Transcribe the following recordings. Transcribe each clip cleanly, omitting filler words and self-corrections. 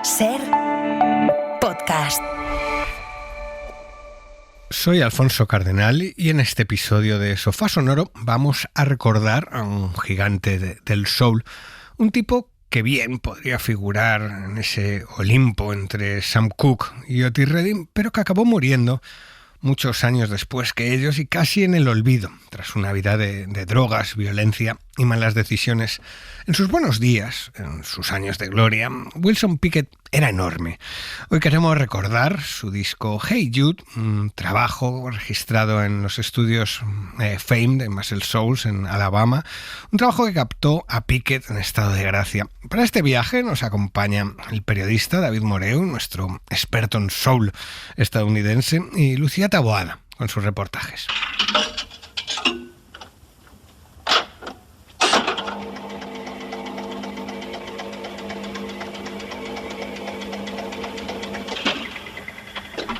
Ser podcast. Soy Alfonso Cardenal y en este episodio de Sofá Sonoro vamos a recordar a un gigante del soul, un tipo que bien podría figurar en ese Olimpo entre Sam Cooke y Otis Redding, pero que acabó muriendo muchos años después que ellos y casi en el olvido, tras una vida de drogas, violencia y malas decisiones. En sus buenos días, en sus años de gloria, Wilson Pickett era enorme. Hoy queremos recordar su disco Hey Jude, un trabajo registrado en los estudios Fame de Muscle Shoals en Alabama, un trabajo que captó a Pickett en estado de gracia. Para este viaje nos acompaña el periodista David Moreu, nuestro experto en soul estadounidense, y Lucía Taboada con sus reportajes.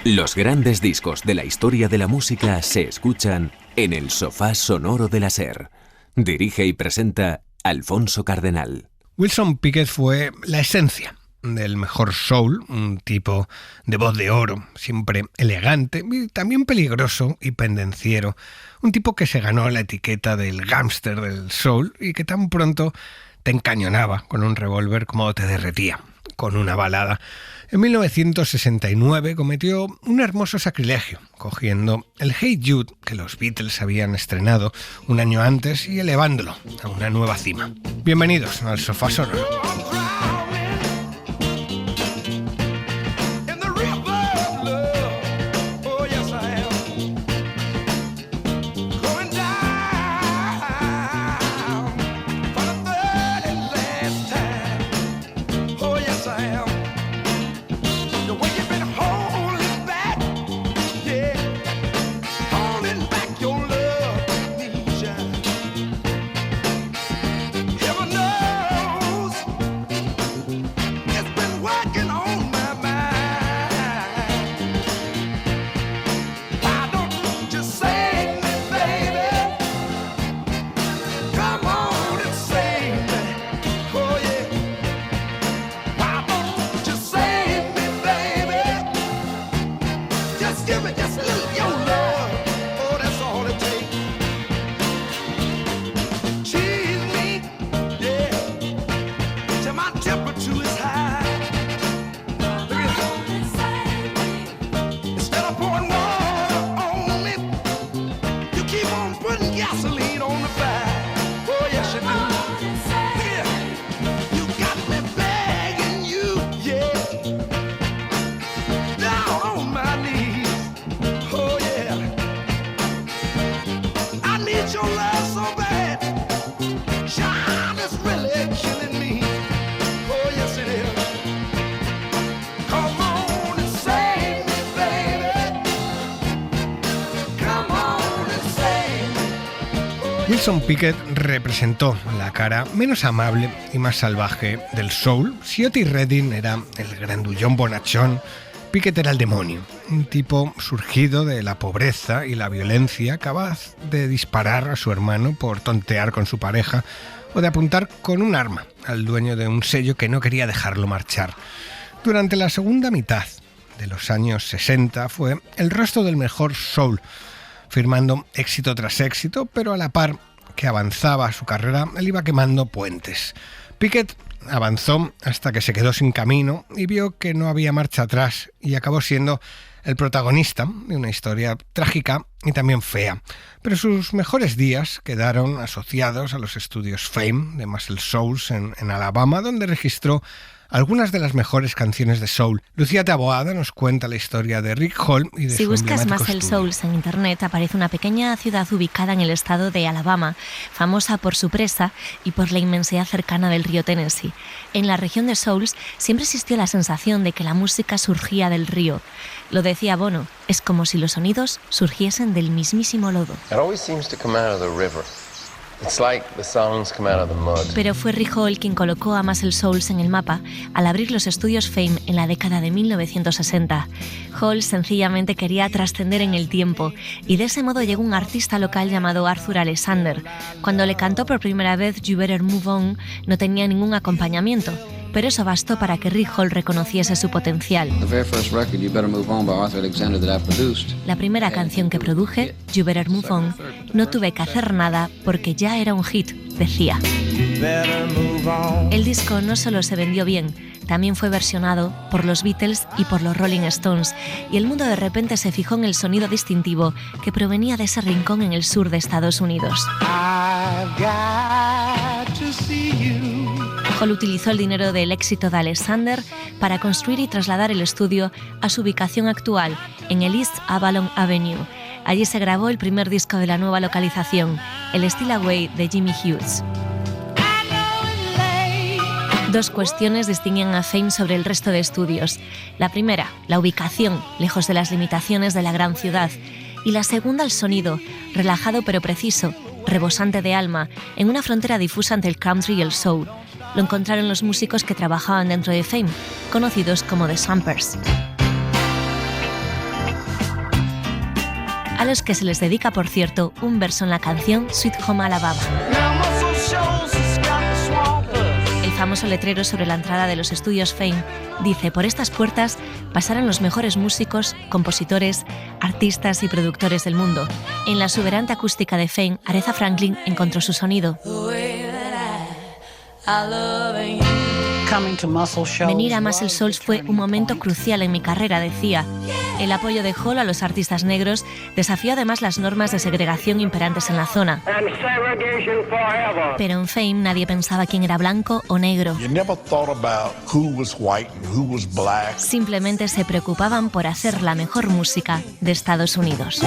Los grandes discos de la historia de la música se escuchan en el Sofá Sonoro de la SER. Dirige y presenta Alfonso Cardenal. Wilson Pickett fue la esencia del mejor soul, un tipo de voz de oro, siempre elegante y también peligroso y pendenciero, un tipo que se ganó la etiqueta del gángster del soul y que tan pronto te encañonaba con un revólver como te derretía con una balada. En 1969 cometió un hermoso sacrilegio, cogiendo el Hey Jude que los Beatles habían estrenado un año antes y elevándolo a una nueva cima. Bienvenidos al Sofá Sonoro. Wilson Pickett representó la cara menos amable y más salvaje del soul. Si Otis Redding era el grandullón bonachón, Pickett era el demonio, un tipo surgido de la pobreza y la violencia, capaz de disparar a su hermano por tontear con su pareja o de apuntar con un arma al dueño de un sello que no quería dejarlo marchar. Durante la segunda mitad de los años 60 fue el rostro del mejor soul, firmando éxito tras éxito, pero a la par que avanzaba su carrera, él iba quemando puentes. Pickett avanzó hasta que se quedó sin camino y vio que no había marcha atrás y acabó siendo el protagonista de una historia trágica y también fea. Pero sus mejores días quedaron asociados a los estudios Fame de Muscle Shoals en Alabama, donde registró algunas de las mejores canciones de soul. Lucía Taboada nos cuenta la historia de Rick Hall y de si su buscas emblemático Muscle estudio. Shoals en internet, aparece una pequeña ciudad ubicada en el estado de Alabama, famosa por su presa y por la inmensidad cercana del río Tennessee. En la región de Shoals siempre existió la sensación de que la música surgía del río. Lo decía Bono, es como si los sonidos surgiesen del mismísimo lodo. It always seems to come out of the river. It's like the songs come out of the mud. Pero fue Rick Hall quien colocó a Muscle Shoals en el mapa al abrir los estudios Fame en la década de 1960. Hall sencillamente quería trascender en el tiempo y de ese modo llegó un artista local llamado Arthur Alexander. Cuando le cantó por primera vez You Better Move On, no tenía ningún acompañamiento. pero eso bastó para que Rick Hall reconociese su potencial. La primera canción que produje, You Better Move On, no tuve que hacer nada porque ya era un hit, decía. El disco no solo se vendió bien, también fue versionado por los Beatles y por los Rolling Stones, y el mundo de repente se fijó en el sonido distintivo que provenía de ese rincón en el sur de Estados Unidos. Hall utilizó el dinero del éxito de Alexander para construir y trasladar el estudio a su ubicación actual, en el East Avalon Avenue. Allí se grabó el primer disco de la nueva localización, el Still Away de Jimmy Hughes. Dos cuestiones distinguen a Fame sobre el resto de estudios. La primera, la ubicación, lejos de las limitaciones de la gran ciudad. Y la segunda, el sonido, relajado pero preciso, rebosante de alma, en una frontera difusa entre el country y el soul. Lo encontraron los músicos que trabajaban dentro de Fame, conocidos como The Swampers. A los que se les dedica, por cierto, un verso en la canción Sweet Home Alabama. El famoso letrero sobre la entrada de los estudios Fame dice: por estas puertas pasarán los mejores músicos, compositores, artistas y productores del mundo. En la exuberante acústica de Fame, Aretha Franklin encontró su sonido. Venir a Muscle Shoals fue un momento crucial en mi carrera, decía. El apoyo de Hall a los artistas negros desafió además las normas de segregación imperantes en la zona. Pero en Fame nadie pensaba quién era blanco o negro. Simplemente se preocupaban por hacer la mejor música de Estados Unidos.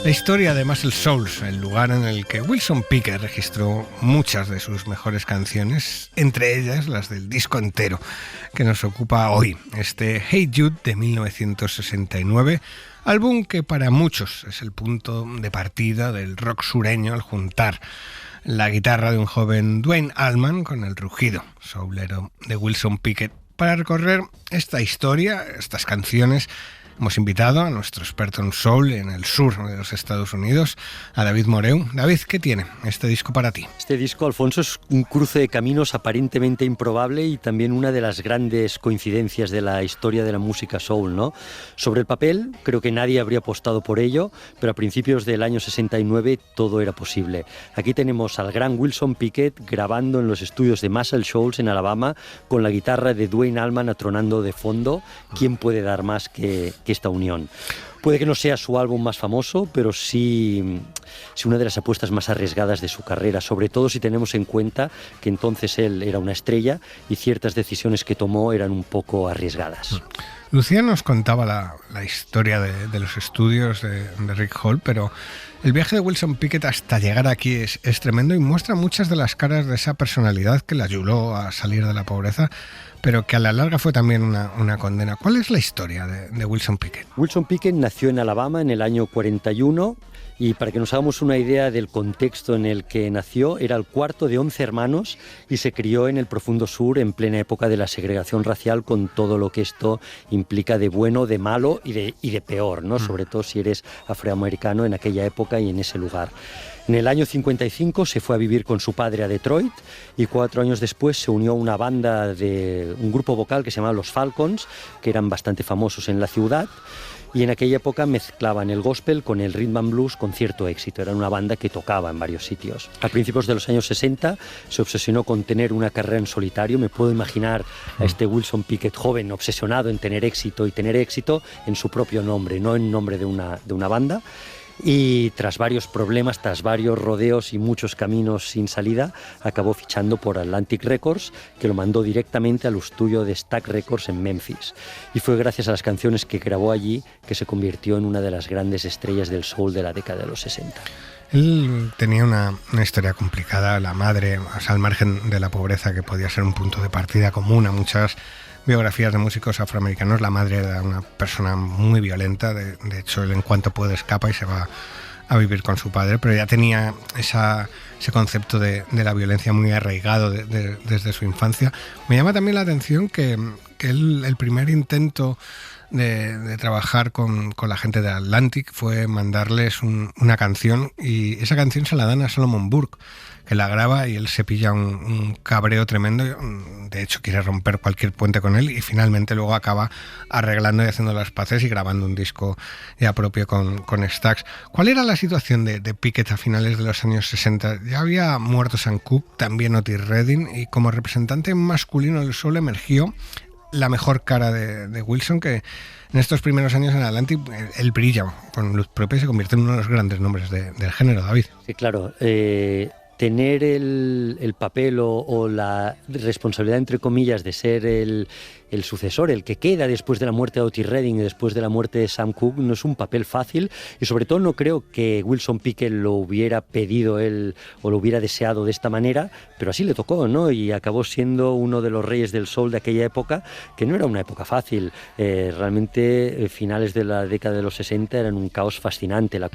La historia de Muscle Shoals, el lugar en el que Wilson Pickett registró muchas de sus mejores canciones, entre ellas las del disco entero que nos ocupa hoy, este Hey Jude de 1969, álbum que para muchos es el punto de partida del rock sureño al juntar la guitarra de un joven Duane Allman con el rugido soulero de Wilson Pickett. Para recorrer esta historia, estas canciones, hemos invitado a nuestro experto en soul en el sur de los Estados Unidos, a David Moreu. David, ¿qué tiene este disco para ti? Este disco, Alfonso, es un cruce de caminos aparentemente improbable y también una de las grandes coincidencias de la historia de la música soul, ¿no? Sobre el papel, creo que nadie habría apostado por ello, pero a principios del año 69 todo era posible. Aquí tenemos al gran Wilson Pickett grabando en los estudios de Muscle Shoals en Alabama con la guitarra de Duane Allman atronando de fondo. ¿Quién puede dar más que esta unión? Puede que no sea su álbum más famoso, pero sí una de las apuestas más arriesgadas de su carrera, sobre todo si tenemos en cuenta que entonces él era una estrella y ciertas decisiones que tomó eran un poco arriesgadas. Lucía nos contaba la historia de los estudios de Rick Hall, pero el viaje de Wilson Pickett hasta llegar aquí es tremendo y muestra muchas de las caras de esa personalidad que le ayudó a salir de la pobreza, pero que a la larga fue también una condena. ¿Cuál es la historia de Wilson Pickett? Wilson Pickett nació en Alabama en el año 41 y para que nos hagamos una idea del contexto en el que nació, era el cuarto de 11 hermanos y se crió en el profundo sur en plena época de la segregación racial con todo lo que esto implica de bueno, de malo y de peor, ¿no? Sobre todo si eres afroamericano en aquella época y en ese lugar. En el año 55 se fue a vivir con su padre a Detroit y 4 años después se unió a una banda de un grupo vocal que se llamaba Los Falcons, que eran bastante famosos en la ciudad. Y en aquella época mezclaban el gospel con el rhythm and blues con cierto éxito. Era una banda que tocaba en varios sitios. A principios de los años 60 se obsesionó con tener una carrera en solitario. Me puedo imaginar a este Wilson Pickett joven obsesionado en tener éxito y tener éxito en su propio nombre, no en nombre de una banda. Y tras varios problemas, tras varios rodeos y muchos caminos sin salida, acabó fichando por Atlantic Records, que lo mandó directamente al estudio de Stax Records en Memphis. Y fue gracias a las canciones que grabó allí que se convirtió en una de las grandes estrellas del soul de la década de los 60. Él tenía una historia complicada, la madre, o sea, al margen de la pobreza, que podía ser un punto de partida común a muchas biografías de músicos afroamericanos. La madre era una persona muy violenta, de hecho él en cuanto puede escapa y se va a vivir con su padre, pero ya tenía ese concepto de la violencia muy arraigado desde su infancia. Me llama también la atención que el primer intento de trabajar con la gente de Atlantic fue mandarles una canción, y esa canción se la dan a Solomon Burke, que la graba, y él se pilla un cabreo tremendo. De hecho, quiere romper cualquier puente con él, y finalmente luego acaba arreglando y haciendo las paces y grabando un disco ya propio con Stax. ¿Cuál era la situación de Pickett a finales de los años 60? Ya había muerto Sam Cooke, también Otis Redding, y como representante masculino del soul emergió la mejor cara de Wilson, que en estos primeros años en Atlantic él brilla con luz propia y se convierte en uno de los grandes nombres del género, David. Sí, claro. Tener el papel o la responsabilidad, entre comillas, de ser el sucesor, el que queda después de la muerte de Otis Redding y después de la muerte de Sam Cooke, no es un papel fácil, y sobre todo no creo que Wilson Pickett lo hubiera pedido él o lo hubiera deseado de esta manera, pero así le tocó, ¿no? Y acabó siendo uno de los reyes del soul de aquella época, que no era una época fácil. Realmente finales de la década de los 60 eran un caos fascinante. La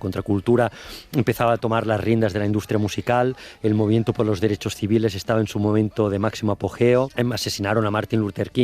contracultura empezaba a tomar las riendas de la industria musical, el movimiento por los derechos civiles estaba en su momento de máximo apogeo, asesinaron a Martin Luther King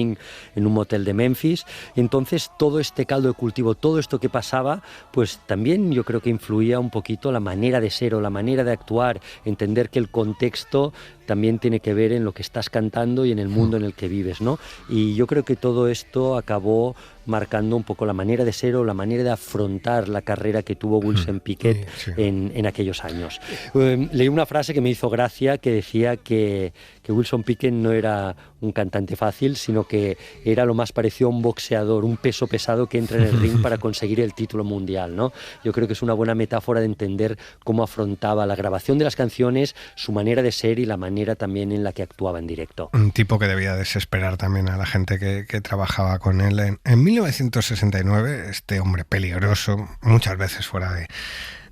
en un motel de Memphis. Entonces todo este caldo de cultivo, todo esto que pasaba, pues también yo creo que influía un poquito la manera de ser o la manera de actuar, entender que el contexto también tiene que ver en lo que estás cantando y en el mundo en el que vives, ¿no? Y yo creo que todo esto acabó marcando un poco la manera de ser o la manera de afrontar la carrera que tuvo Wilson Pickett en aquellos años. Leí una frase que me hizo gracia, que decía que Wilson Pickett no era un cantante fácil, sino que era lo más parecido a un boxeador, un peso pesado que entra en el ring para conseguir el título mundial, ¿no? Yo creo que es una buena metáfora de entender cómo afrontaba la grabación de las canciones, su manera de ser y la manera también en la que actuaba en directo. Un tipo que debía desesperar también a la gente que trabajaba con él. En 1969, este hombre peligroso, muchas veces fuera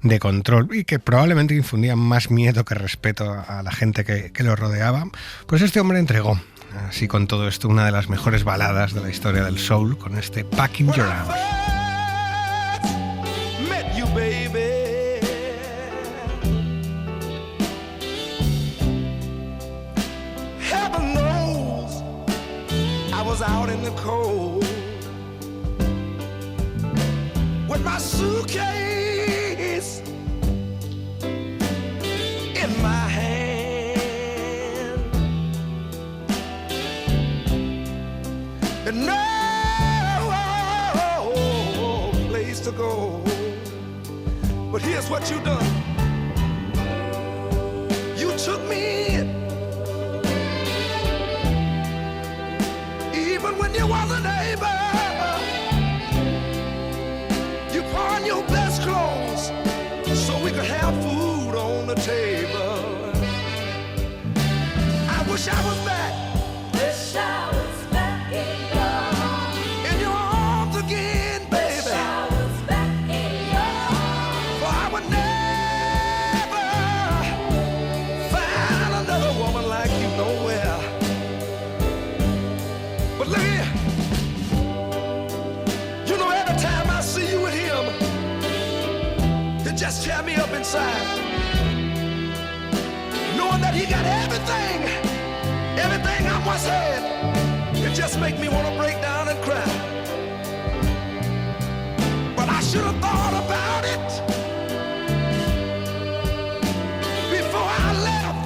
de control y que probablemente infundía más miedo que respeto a la gente que lo rodeaba, pues este hombre entregó, así con todo esto, una de las mejores baladas de la historia del soul, con este Packing Your Arms. Out in the cold with my suitcase in my hand and no place to go. But here's what you done. You took me in when you wasn't able. You pawn your best clothes so we could have food on the table. I wish I was back. Wish I was back in your arms again, baby. Wish I was back in your arms. For I would never find another woman like you nowhere. But look here, you know every time I see you with him, it just tear me up inside. Knowing that he got everything I once had, it just make me want to break down and cry. But I should have thought about it before I left.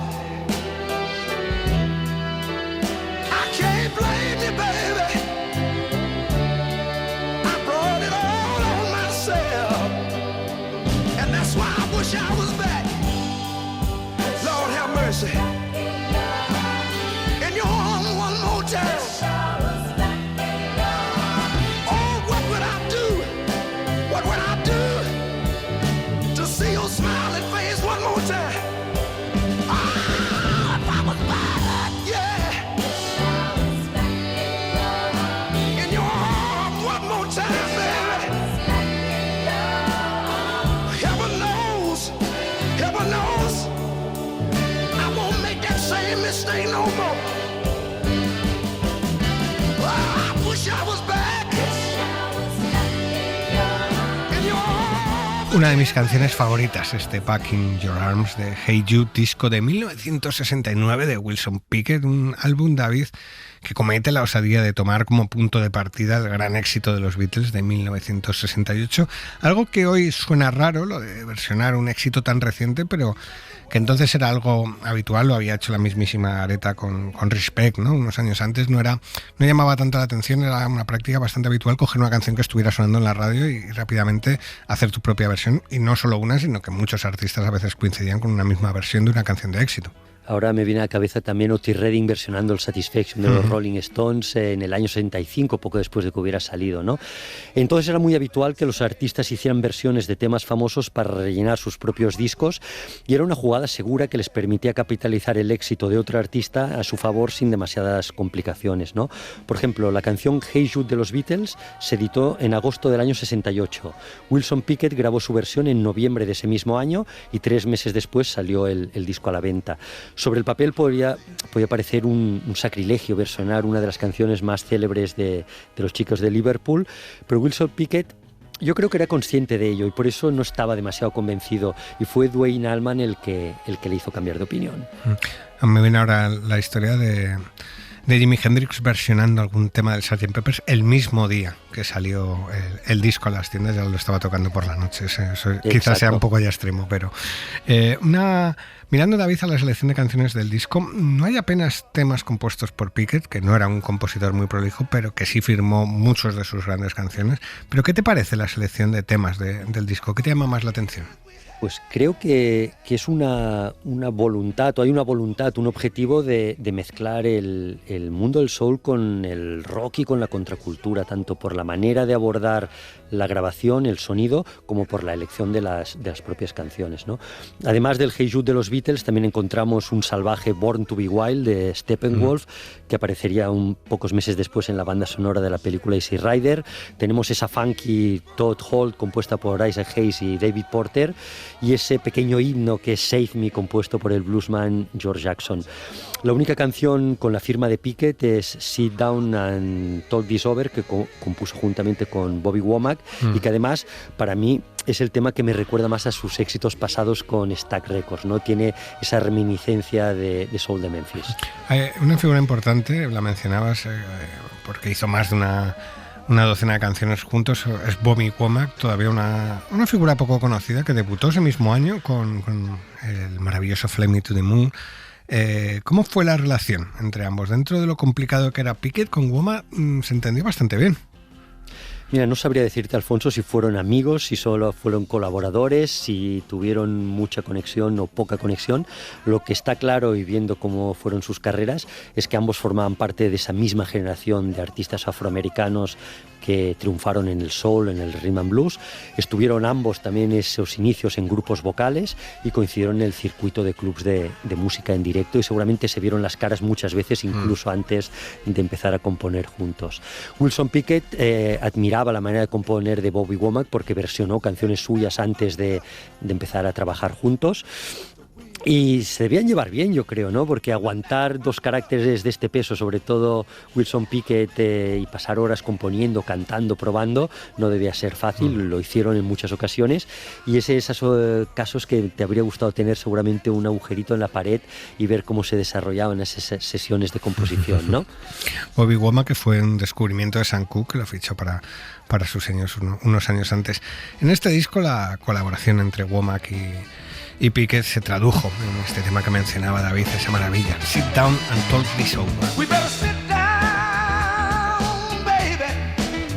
I can't blame you, baby. I brought it all on myself, and that's why I wish I was back. Lord have mercy. In your arms one more time. Oh, what would I do? What would I do to see your smiling face one more time? Ah, if I was back, yeah. In your arms one more time, baby. Heaven knows, I won't make that same mistake no more. I wish I was back in your arms Una de mis canciones favoritas, este Back in Your Arms de Hey Jude, disco de 1969 de Wilson Pickett, un álbum, David, que comete la osadía de tomar como punto de partida el gran éxito de los Beatles de 1968, algo que hoy suena raro, lo de versionar un éxito tan reciente, pero que entonces era algo habitual, lo había hecho la mismísima Aretha con Respect, ¿no? Unos años antes no llamaba tanto la atención, era una práctica bastante habitual coger una canción que estuviera sonando en la radio y rápidamente hacer tu propia versión, y no solo una, sino que muchos artistas a veces coincidían con una misma versión de una canción de éxito. Ahora me viene a la cabeza también Otis Redding versionando el Satisfaction de los Rolling Stones en el año 65, poco después de que hubiera salido, ¿no? Entonces era muy habitual que los artistas hicieran versiones de temas famosos para rellenar sus propios discos, y era una jugada segura que les permitía capitalizar el éxito de otro artista a su favor sin demasiadas complicaciones, ¿no? Por ejemplo, la canción Hey Jude de los Beatles se editó en agosto del año 68. Wilson Pickett grabó su versión en noviembre de ese mismo año y 3 meses después salió el disco a la venta. Sobre el papel podía parecer un sacrilegio versionar una de las canciones más célebres de los chicos de Liverpool, pero Wilson Pickett yo creo que era consciente de ello y por eso no estaba demasiado convencido, y fue Duane Allman el que le hizo cambiar de opinión. Me viene ahora la historia de Jimi Hendrix versionando algún tema del Sgt. Pepper's el mismo día que salió el disco a las tiendas, ya lo estaba tocando por la noche. Eso quizás sea un poco ya extremo, pero mirando, David, a la selección de canciones del disco, no hay apenas temas compuestos por Pickett, que no era un compositor muy prolijo, pero que sí firmó muchos de sus grandes canciones. ¿Pero qué te parece la selección de temas del disco? ¿Qué te llama más la atención? Pues creo que es una voluntad, o hay una voluntad, un objetivo de mezclar el mundo del soul con el rock y con la contracultura, tanto por la manera de abordar la grabación, el sonido, como por la elección de las propias canciones, ¿no? Además del Hey Jude de los Beatles, también encontramos un salvaje Born to be Wild de Steppenwolf, que aparecería pocos meses después en la banda sonora de la película Easy Rider. Tenemos esa funky Todd Holt compuesta por Isaac Hayes y David Porter, y ese pequeño himno que es Save Me, compuesto por el bluesman George Jackson. La única canción con la firma de Pickett es Sit Down and Talk This Over, que compuso juntamente con Bobby Womack, y que además para mí es el tema que me recuerda más a sus éxitos pasados con Stax Records, ¿no? Tiene esa reminiscencia de Soul de Memphis. Una figura importante, la mencionabas, porque hizo más de una docena de canciones juntos, es Bobby Womack, todavía una figura poco conocida, que debutó ese mismo año con el maravilloso Fly Me to the Moon. ¿Cómo fue la relación entre ambos? Dentro de lo complicado que era Pickett, con Womack se entendió bastante bien. Mira, no sabría decirte, Alfonso, si fueron amigos, si solo fueron colaboradores, si tuvieron mucha conexión o poca conexión. Lo que está claro, y viendo cómo fueron sus carreras, es que ambos formaban parte de esa misma generación de artistas afroamericanos que triunfaron en el soul, en el rhythm and blues. Estuvieron ambos también esos inicios en grupos vocales y coincidieron en el circuito de clubs de música en directo, y seguramente se vieron las caras muchas veces, incluso antes de empezar a componer juntos. Wilson Pickett admiraba la manera de componer de Bobby Womack porque versionó canciones suyas antes de empezar a trabajar juntos. Y se debían llevar bien, yo creo, ¿no? Porque aguantar dos caracteres de este peso, sobre todo Wilson Pickett, y pasar horas componiendo, cantando, probando, no debía ser fácil. Lo hicieron en muchas ocasiones, y es esos casos que te habría gustado tener seguramente un agujerito en la pared y ver cómo se desarrollaban esas sesiones de composición, ¿no? Bobby Womack, que fue un descubrimiento de Sam Cooke, que lo fichó para sus años unos años antes. En este disco la colaboración entre Womack y Pickett se tradujo en este tema que mencionaba David, esa maravilla, Sit Down and Talk This Over. We better sit down, baby,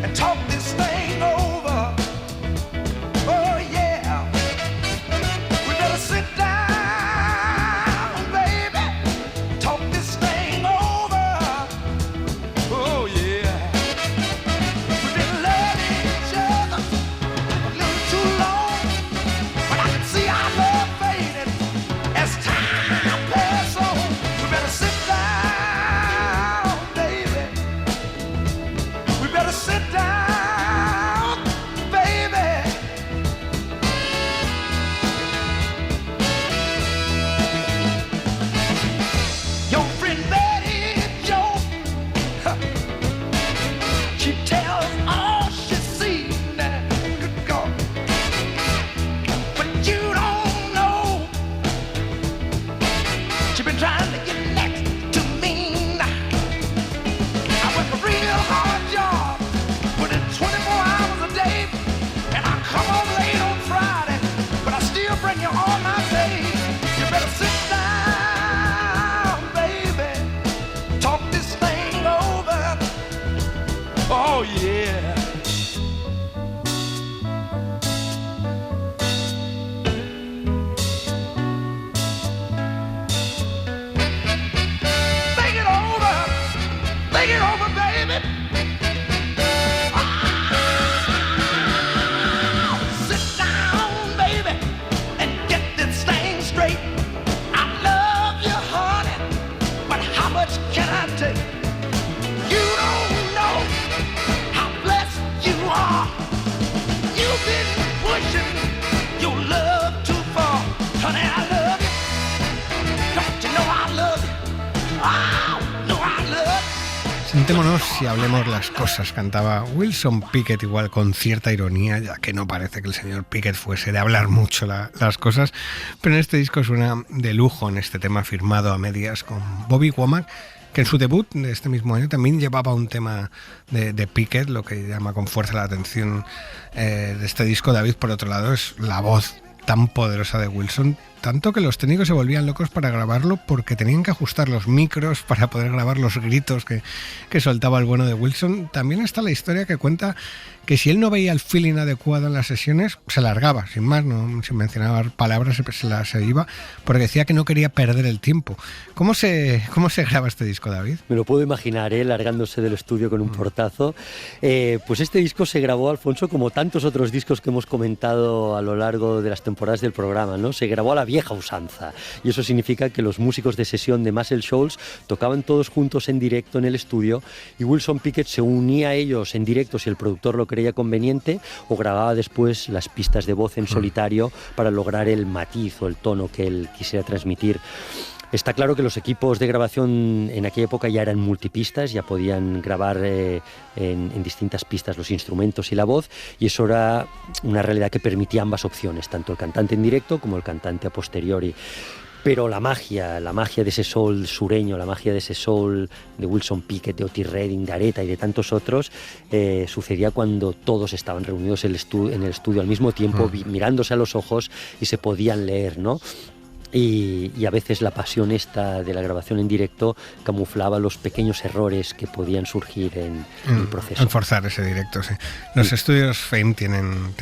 and talk this thing over. Oh, yeah. We better sit down, baby, talk this thing over. Oh, yeah. We've been loving each other a little too long, but I can see our love fading as time passes on. We better sit down. Sentémonos y hablemos las cosas, cantaba Wilson Pickett, igual con cierta ironía, ya que no parece que el señor Pickett fuese de hablar mucho las cosas, pero en este disco suena de lujo en este tema firmado a medias con Bobby Womack, que en su debut de este mismo año también llevaba un tema de Pickett. Lo que llama con fuerza la atención de este disco, David, por otro lado, es la voz tan poderosa de Wilson, tanto que los técnicos se volvían locos para grabarlo porque tenían que ajustar los micros para poder grabar los gritos que soltaba el bueno de Wilson. También está la historia que cuenta que si él no veía el feeling adecuado en las sesiones, se largaba, sin más, sin mencionar palabras, se iba, porque decía que no quería perder el tiempo. ¿Cómo se graba este disco, David? Me lo puedo imaginar, largándose del estudio con un portazo. Pues este disco se grabó, Alfonso, como tantos otros discos que hemos comentado a lo largo de las temporadas del programa, ¿no? Se grabó a la vieja usanza, y eso significa que los músicos de sesión de Muscle Shoals tocaban todos juntos en directo en el estudio, y Wilson Pickett se unía a ellos en directo si el productor lo creía conveniente, o grababa después las pistas de voz en solitario para lograr el matiz o el tono que él quisiera transmitir. Está claro que los equipos de grabación en aquella época ya eran multipistas, ya podían grabar en distintas pistas los instrumentos y la voz, y eso era una realidad que permitía ambas opciones, tanto el cantante en directo como el cantante a posteriori. Pero la magia de ese soul sureño, la magia de ese soul de Wilson Pickett, de Otis Redding, de Aretha y de tantos otros, sucedía cuando todos estaban reunidos en el estudio al mismo tiempo, mirándose a los ojos, y se podían leer, ¿no? Y a veces la pasión esta de la grabación en directo camuflaba los pequeños errores que podían surgir en el proceso. Al forzar ese directo, sí. Los estudios Fame tienen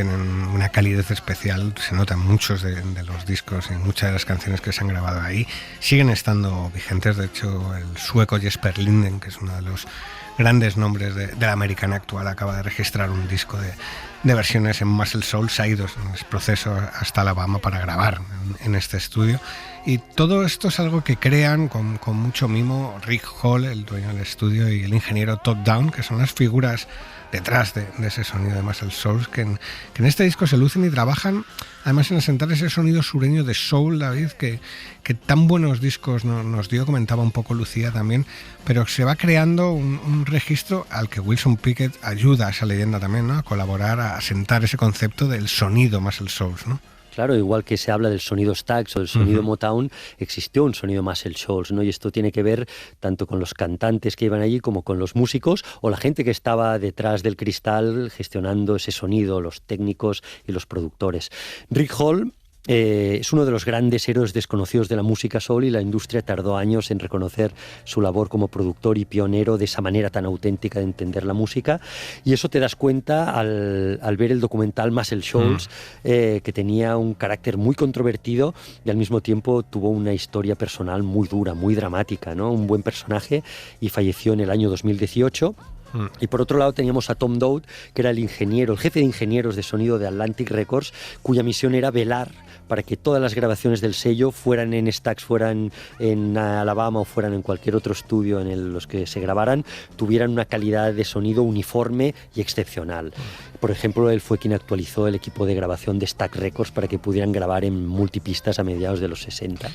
una calidez especial, se notan muchos de los discos y muchas de las canciones que se han grabado ahí siguen estando vigentes. De hecho, el sueco Jesper Linden, que es uno de los grandes nombres de la americana actual, acaba de registrar un disco de versiones en Muscle Shoals. Ha ido en ese proceso hasta Alabama para grabar en este estudio, y todo esto es algo que crean con mucho mimo Rick Hall, el dueño del estudio, y el ingeniero Todd Down, que son las figuras detrás de ese sonido de Muscle Shoals, que en este disco se lucen y trabajan además en asentar ese sonido sureño de soul, David, que tan buenos discos nos dio. Comentaba un poco Lucía también, pero se va creando un registro al que Wilson Pickett ayuda a esa leyenda también, ¿no? A colaborar, a asentar ese concepto del sonido Muscle Shoals, ¿no? Claro, igual que se habla del sonido Stax o del sonido Motown, existió un sonido Muscle Shoals, ¿no? Y esto tiene que ver tanto con los cantantes que iban allí como con los músicos o la gente que estaba detrás del cristal gestionando ese sonido, los técnicos y los productores. Rick Hall es uno de los grandes héroes desconocidos de la música soul, y la industria tardó años en reconocer su labor como productor y pionero de esa manera tan auténtica de entender la música, y eso te das cuenta al ver el documental Muscle Shoals, que tenía un carácter muy controvertido y al mismo tiempo tuvo una historia personal muy dura, muy dramática, ¿no? Un buen personaje, y falleció en el año 2018. Y por otro lado teníamos a Tom Dowd, que era el jefe de ingenieros de sonido de Atlantic Records, cuya misión era velar para que todas las grabaciones del sello, fueran en Stax, fueran en Alabama o fueran en cualquier otro estudio en los que se grabaran, tuvieran una calidad de sonido uniforme y excepcional. Por ejemplo, él fue quien actualizó el equipo de grabación de Stax Records para que pudieran grabar en multipistas a mediados de los 60,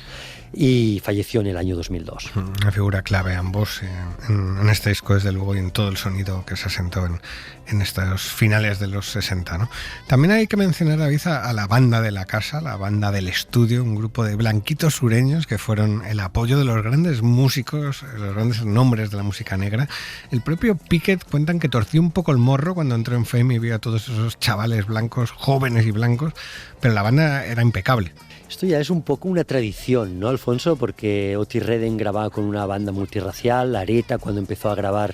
y falleció en el año 2002. Una figura clave ambos en este disco, desde luego, y en todo el sonido que se asentó en estos finales de los 60, ¿no? También hay que mencionar, David, a la banda de la casa, la banda del estudio, un grupo de blanquitos sureños que fueron el apoyo de los grandes músicos, los grandes nombres de la música negra. El propio Pickett cuentan que torció un poco el morro cuando entró en Fame y vio a todos esos chavales blancos, jóvenes y blancos, pero la banda era impecable. Esto ya es un poco una tradición, ¿no, Alfonso? Porque Otis Redding grababa con una banda multirracial, Aretha cuando empezó a grabar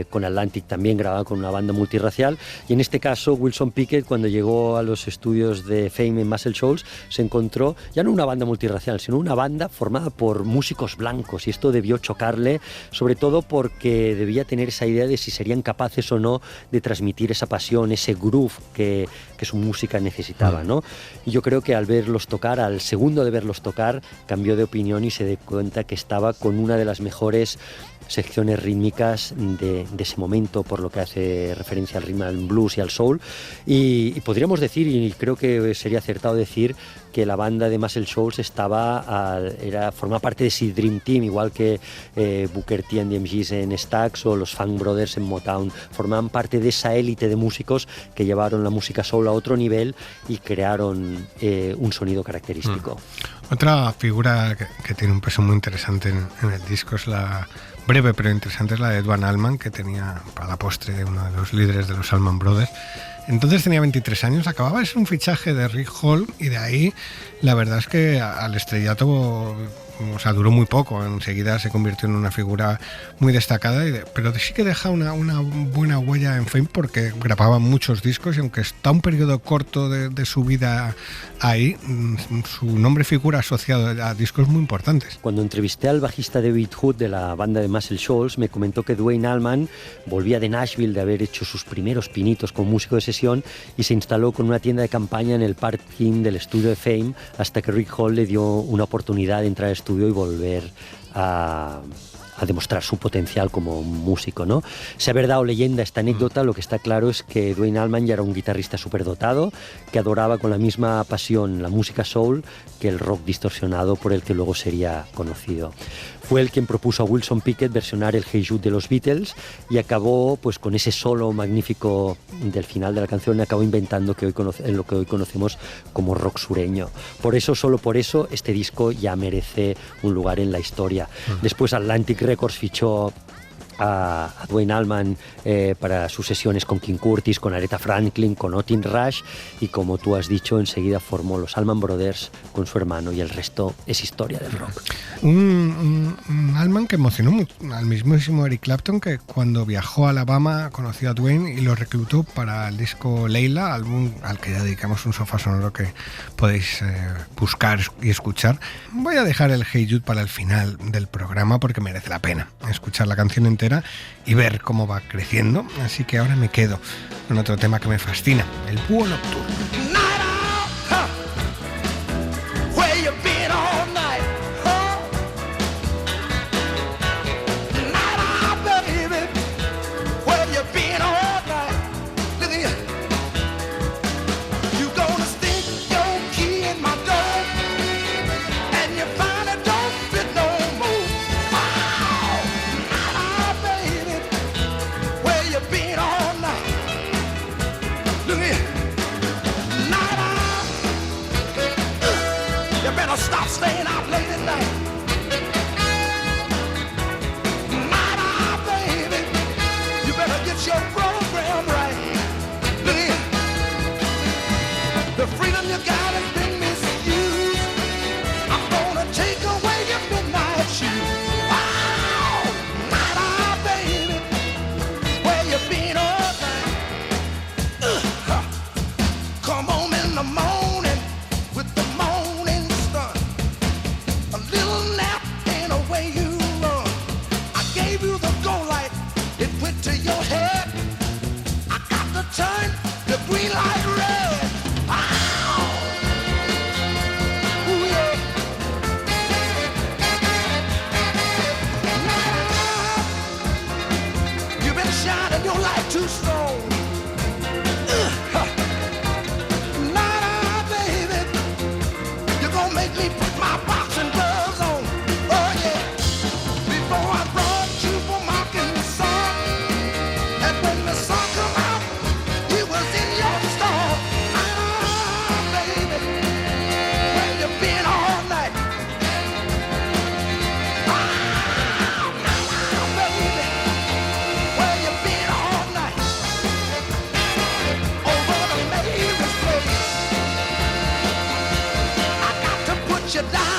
con Atlantic también grababa con una banda multirracial, y en este caso Wilson Pickett, cuando llegó a los estudios de Fame en Muscle Shoals, se encontró ya no una banda multirracial, sino una banda formada por músicos blancos, y esto debió chocarle, sobre todo porque debía tener esa idea de si serían capaces o no de transmitir esa pasión, ese groove que su música necesitaba, ¿no? Y yo creo que al ver los verlos tocar, al segundo de verlos tocar, cambió de opinión y se dio cuenta que estaba con una de las mejores secciones rítmicas de ese momento, por lo que hace referencia al rhythm and blues y al soul, y podríamos decir, y creo que sería acertado decir, que la banda de Muscle Shoals formaba parte de ese Dream Team, igual que Booker T and the MGs en Stax o los Funk Brothers en Motown. Formaban parte de esa élite de músicos que llevaron la música soul a otro nivel y crearon un sonido característico. Otra figura que tiene un peso muy interesante en el disco es la breve pero interesante, es la de Duane Allman, que tenía para la postre uno de los líderes de los Allman Brothers. Entonces tenía 23 años, acababa de ser un fichaje de Rick Hall, y de ahí la verdad es que al estrellato, o sea, duró muy poco. Enseguida se convirtió en una figura muy destacada, pero sí que deja una buena huella en Fame, porque grababa muchos discos, y aunque está un periodo corto de su vida ahí, su nombre figura asociado a discos muy importantes. Cuando entrevisté al bajista David Hood de la banda de Muscle Shoals, me comentó que Duane Allman volvía de Nashville de haber hecho sus primeros pinitos como músico de sesión y se instaló con una tienda de campaña en el parking del estudio de Fame hasta que Rick Hall le dio una oportunidad de entrar al estudio y volver a demostrar su potencial como músico, ¿no? Sea verdad o leyenda esta anécdota, lo que está claro es que Duane Allman ya era un guitarrista superdotado que adoraba con la misma pasión la música soul que el rock distorsionado por el que luego sería conocido. Fue él quien propuso a Wilson Pickett versionar el Hey Jude de los Beatles y acabó pues con ese solo magnífico del final de la canción, acabó inventando lo que hoy conocemos como rock sureño. Por eso, solo por eso, este disco ya merece un lugar en la historia. Después Atlantic Records fichó a Duane Allman para sus sesiones con King Curtis, con Aretha Franklin, con Otin Rush, y como tú has dicho, enseguida formó los Allman Brothers con su hermano, y el resto es historia del rock. Un Allman que emocionó mucho al mismísimo Eric Clapton, que cuando viajó a Alabama conoció a Duane y lo reclutó para el disco Layla, álbum al que ya dedicamos un sofá sonoro que podéis buscar y escuchar. Voy a dejar el Hey Jude para el final del programa porque merece la pena escuchar la canción entera y ver cómo va creciendo, así que ahora me quedo con otro tema que me fascina, el búho nocturno. Stop staying out late at night. Night, baby, you better get your program right. Look here, the freedom you got has been misused. I'm gonna take away your midnight shoes. Wow, night, baby, where you been all night? Come home in the morning with the morning sun. A little nap and away you run. I gave you the go light, it went to your head. I got to turn the green light red. Ow! Ooh, yeah. Now, you've been shining your light too strong. Now, baby, you're gonna make me put my boxing gloves on. Oh yeah. Before I brought you for mocking the sun, and when the sun come out, he was in your store. Baby, where you been all night? Baby, where you been all night? Over the Mary's place. I got to put you down.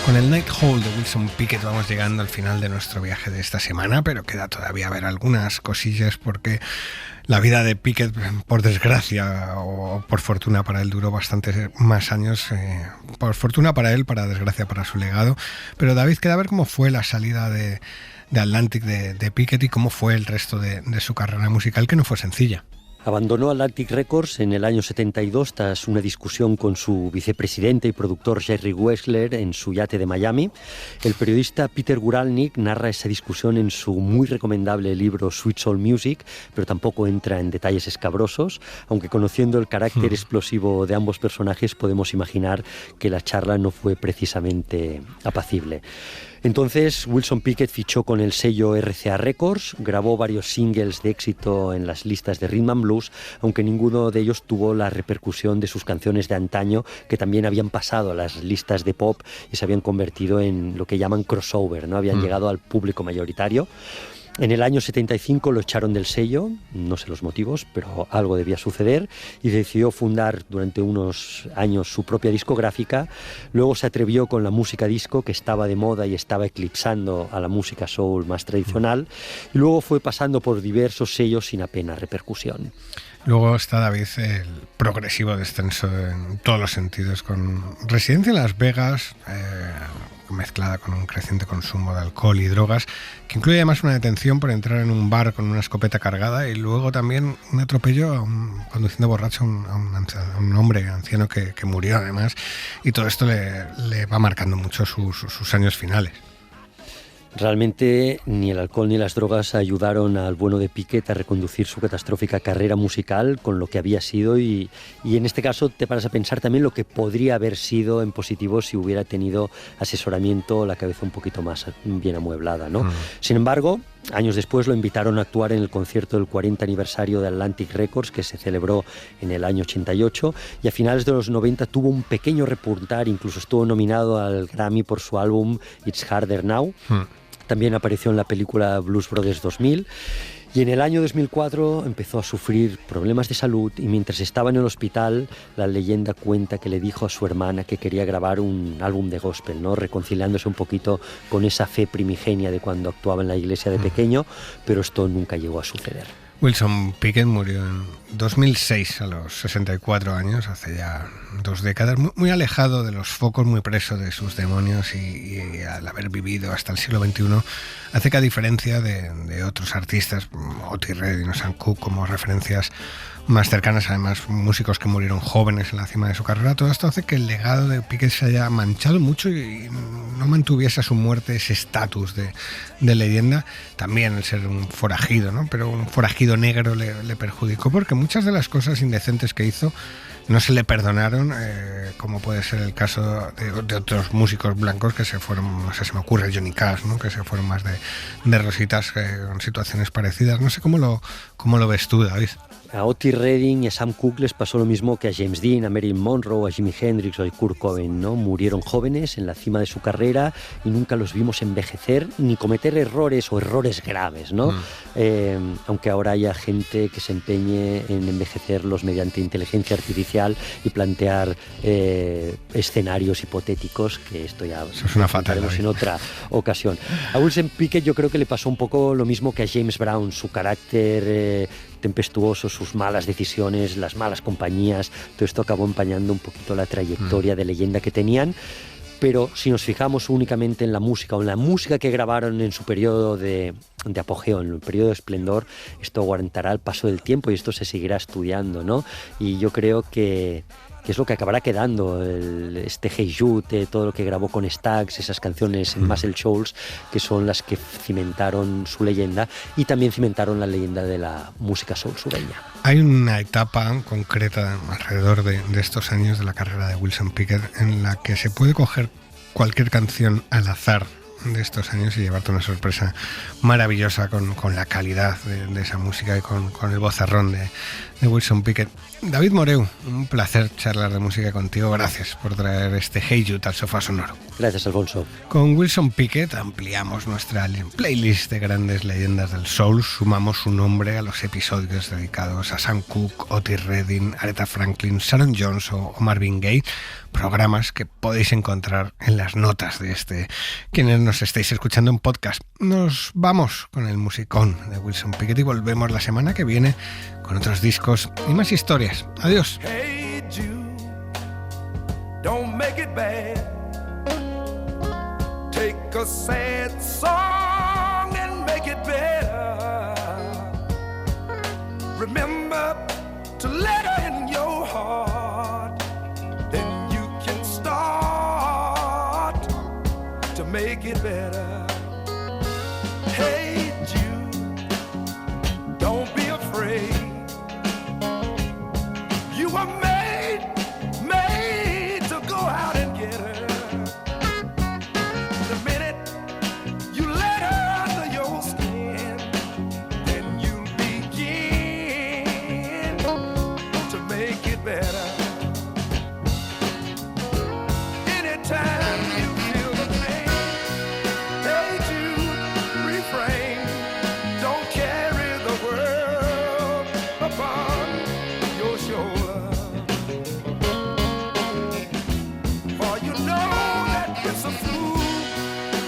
Con el Night Hall de Wilson Pickett vamos llegando al final de nuestro viaje de esta semana, pero queda todavía ver algunas cosillas porque la vida de Pickett, por desgracia o por fortuna para él, duró bastantes más años. Por fortuna para él, para desgracia para su legado. Pero David, queda ver cómo fue la salida de Atlantic de Pickett y cómo fue el resto de su carrera musical, que no fue sencilla. Abandonó Atlantic Records en el año 72 tras una discusión con su vicepresidente y productor Jerry Wexler en su yate de Miami. El periodista Peter Guralnick narra esa discusión en su muy recomendable libro Sweet Soul Music, pero tampoco entra en detalles escabrosos, aunque conociendo el carácter explosivo de ambos personajes podemos imaginar que la charla no fue precisamente apacible. Entonces Wilson Pickett fichó con el sello RCA Records, grabó varios singles de éxito en las listas de Rhythm and Blues, aunque ninguno de ellos tuvo la repercusión de sus canciones de antaño, que también habían pasado a las listas de pop y se habían convertido en lo que llaman crossover, ¿no? Habían llegado al público mayoritario. En el año 75 lo echaron del sello, no sé los motivos, pero algo debía suceder, y decidió fundar durante unos años su propia discográfica. Luego se atrevió con la música disco, que estaba de moda y estaba eclipsando a la música soul más tradicional, y luego fue pasando por diversos sellos sin apenas repercusión. Luego está David, el progresivo descenso en todos los sentidos, con residencia en Las Vegas, mezclada con un creciente consumo de alcohol y drogas, que incluye además una detención por entrar en un bar con una escopeta cargada y luego también un atropello conduciendo borracho a un hombre anciano que murió además, y todo esto le va marcando mucho sus años finales. Realmente ni el alcohol ni las drogas ayudaron al bueno de Pickett a reconducir su catastrófica carrera musical con lo que había sido y en este caso te paras a pensar también lo que podría haber sido en positivo si hubiera tenido asesoramiento, la cabeza un poquito más bien amueblada, ¿no? Sin embargo, años después lo invitaron a actuar en el concierto del 40 aniversario de Atlantic Records, que se celebró en el año 88, y a finales de los 90 tuvo un pequeño repuntar, incluso estuvo nominado al Grammy por su álbum It's Harder Now. También apareció en la película Blues Brothers 2000 y en el año 2004 empezó a sufrir problemas de salud y mientras estaba en el hospital la leyenda cuenta que le dijo a su hermana que quería grabar un álbum de gospel, ¿no? Reconciliándose un poquito con esa fe primigenia de cuando actuaba en la iglesia de pequeño, pero esto nunca llegó a suceder. Wilson Pickett murió en 2006 a los 64 años, hace ya 2 décadas, muy alejado de los focos, muy preso de sus demonios y al haber vivido hasta el siglo XXI, hace que a diferencia de otros artistas, Otis Redding o Sam Cooke como referencias más cercanas, además músicos que murieron jóvenes en la cima de su carrera, todo esto hace que el legado de Pickett se haya manchado mucho y no mantuviese a su muerte ese estatus de leyenda. También el ser un forajido, ¿no? Pero un forajido negro le perjudicó porque muchas de las cosas indecentes que hizo no se le perdonaron, como puede ser el caso de otros músicos blancos que se fueron, no sé, se me ocurre Johnny Cash, ¿no? Que se fueron más de rositas con situaciones parecidas. No sé cómo lo ves tú, David. A Otis Redding y a Sam Cooke les pasó lo mismo que a James Dean, a Marilyn Monroe, a Jimi Hendrix o a Kurt Cobain, ¿no? Murieron jóvenes en la cima de su carrera y nunca los vimos envejecer ni cometer errores o errores graves, ¿no? Aunque ahora haya gente que se empeñe en envejecerlos mediante inteligencia artificial y plantear escenarios hipotéticos, que esto ya es una fatalidad en otra ocasión. A Wilson Pickett yo creo que le pasó un poco lo mismo que a James Brown, su carácter tempestuoso, sus malas decisiones, las malas compañías, todo esto acabó empañando un poquito la trayectoria de leyenda que tenían. Pero si nos fijamos únicamente en la música o en la música que grabaron en su periodo de apogeo, en el periodo de esplendor, esto aguantará el paso del tiempo y esto se seguirá estudiando, ¿no? Y yo creo que es lo que acabará quedando, este Hey Jude, todo lo que grabó con Stax, esas canciones en Muscle Shoals, que son las que cimentaron su leyenda y también cimentaron la leyenda de la música soul sureña. Hay una etapa concreta alrededor de estos años de la carrera de Wilson Pickett en la que se puede coger cualquier canción al azar de estos años y llevarte una sorpresa maravillosa con la calidad de esa música y con el vozarrón de Wilson Pickett. David Moreu, un placer charlar de música contigo. Gracias por traer este Hey Jude al sofá sonoro. Gracias, Alfonso. Con Wilson Pickett ampliamos nuestra playlist de grandes leyendas del soul. Sumamos su nombre a los episodios dedicados a Sam Cooke, Otis Redding, Aretha Franklin, Sharon Jones o Marvin Gaye. Programas que podéis encontrar en las notas de quienes nos estáis escuchando en podcast. Nos vamos con el musicón de Wilson Pickett y volvemos la semana que viene con otros discos y más historias. Adiós. Hey Jude, don't make it bad. Take a sad song and make it better. Remember to make it better. Hey Jude, don't be afraid. You were made to go out and get her. The minute you let her under your skin, then you begin to make it better. Anytime you feel the pain, hey Jude, refrain. Don't carry the world upon your shoulder. For you know that it's a fool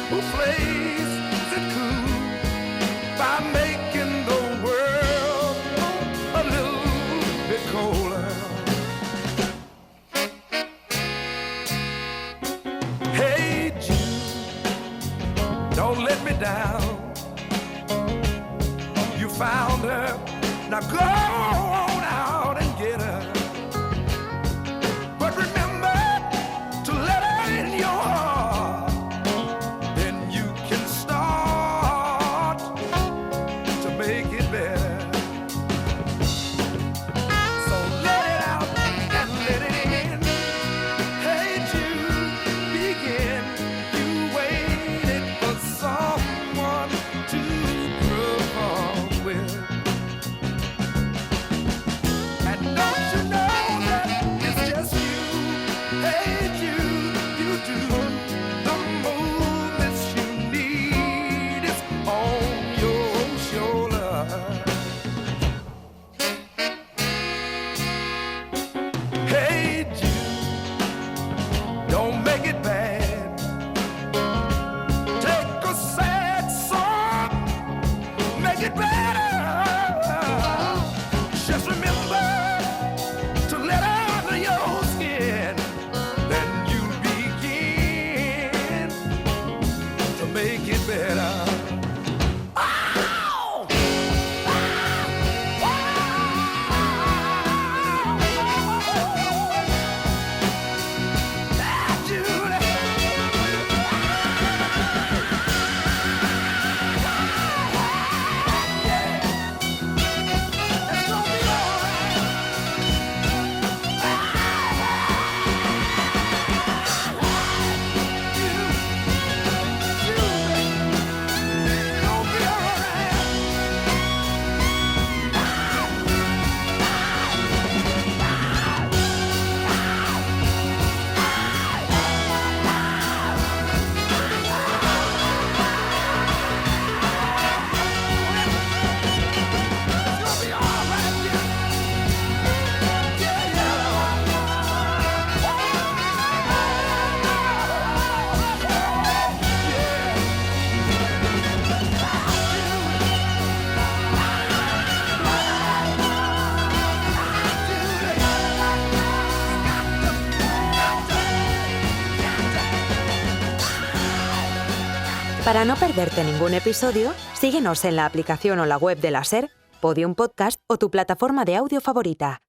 who plays it cool by making the world a little bit colder. Hey Jude, don't let me down. You found her, now go on out and get her. But remember to let her in your heart. Then you can start to make it better. So let it out and let it in. Hey Jude, begin. You waited for someone to perform with. And don't you know that it's just you? Hey Jude, you do the movements you need is on your shoulder. Hey Jude, don't make it bad. Take a sad song, make it better. Just remember to let her under your skin. Then you begin to make it better. Ow! Ah, Judy. It's gonna be all right. It'll be all right. It's gonna be all right, yeah, Para no perderte ningún episodio, síguenos en la aplicación o la web de la SER, Podium Podcast o tu plataforma de audio favorita.